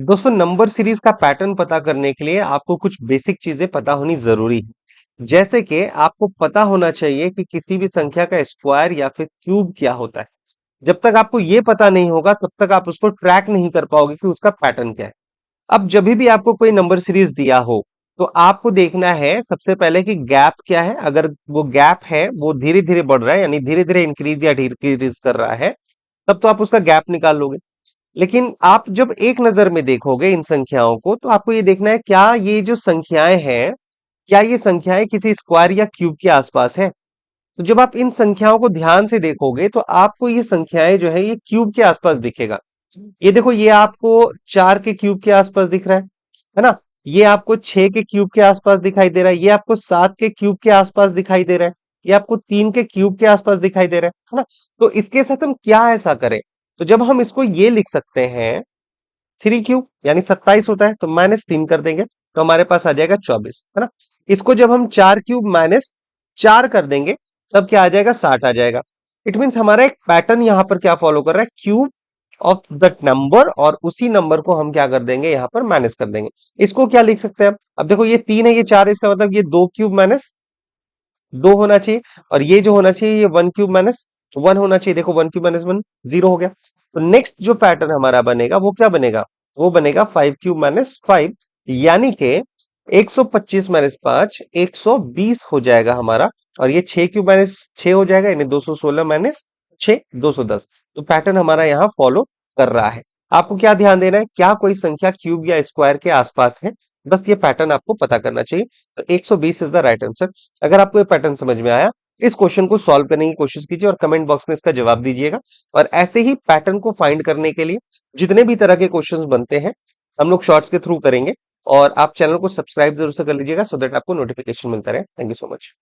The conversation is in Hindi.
दोस्तों नंबर सीरीज का पैटर्न पता करने के लिए आपको कुछ बेसिक चीजें पता होनी जरूरी है। जैसे कि आपको पता होना चाहिए कि किसी भी संख्या का स्क्वायर या फिर क्यूब क्या होता है। जब तक आपको ये पता नहीं होगा तब तक आप उसको ट्रैक नहीं कर पाओगे कि उसका पैटर्न क्या है। अब जब भी आपको कोई नंबर सीरीज दिया हो तो आपको देखना है सबसे पहले कि गैप क्या है। अगर वो गैप है वो धीरे धीरे बढ़ रहा है यानी धीरे धीरे इंक्रीज या डिक्रीज कर रहा है, तब तो आप उसका गैप निकाल लोगे। लेकिन आप जब एक नजर में देखोगे इन संख्याओं को तो आपको ये देखना है क्या ये जो संख्याएं हैं, क्या ये संख्याएं किसी स्क्वायर या क्यूब के आसपास है। तो जब आप इन संख्याओं को ध्यान से देखोगे तो आपको ये संख्याएं जो है ये क्यूब के आसपास दिखेगा। ये देखो, ये आपको 4 के क्यूब के आसपास दिख रहा है ना। ये आपको 6 के क्यूब के आसपास दिखाई दे रहा है, ये आपको 7 के क्यूब के आसपास दिखाई दे रहा है, ये आपको 3 के क्यूब के आसपास दिखाई दे रहा है ना। तो इसके साथ हम क्या ऐसा करें, तो जब हम इसको ये लिख सकते हैं 3 क्यूब यानी 27 होता है तो -3 कर देंगे तो हमारे पास आ जाएगा 24, है ना। इसको जब हम 4 क्यूब -4 कर देंगे तब क्या आ जाएगा, 60 आ जाएगा। इट मीन्स हमारा एक पैटर्न यहां पर क्या फॉलो कर रहा है, क्यूब ऑफ दैट नंबर और उसी नंबर को हम क्या कर देंगे यहाँ पर माइनस कर देंगे। इसको क्या लिख सकते हैं अब देखो, ये 3 है ये 4 है, इसका मतलब ये 2 क्यूब -2 होना चाहिए। और ये जो होना चाहिए ये 1 क्यूब -1 होना चाहिए। देखो 1 क्यूब -1 0 हो गया। तो नेक्स्ट जो पैटर्न हमारा बनेगा वो क्या बनेगा, वो बनेगा 5 क्यूब -5, यानी कि 125 - 5 120 हो जाएगा हमारा। और ये 6 क्यूब -6 हो जाएगा यानी 216 - 6 210। तो पैटर्न हमारा यहाँ फॉलो कर रहा है। आपको क्या ध्यान देना है, क्या कोई संख्या क्यूब या स्क्वायर के आसपास है, बस ये पैटर्न आपको पता करना चाहिए। तो 120 इज द राइट आंसर। अगर आपको ये पैटर्न समझ में आया, इस क्वेश्चन को सॉल्व करने की कोशिश कीजिए और कमेंट बॉक्स में इसका जवाब दीजिएगा। और ऐसे ही पैटर्न को फाइंड करने के लिए जितने भी तरह के क्वेश्चंस बनते हैं हम लोग शॉर्ट्स के थ्रू करेंगे। और आप चैनल को सब्सक्राइब जरूर से कर लीजिएगा सो दैट आपको नोटिफिकेशन मिलता रहे। Thank you so much.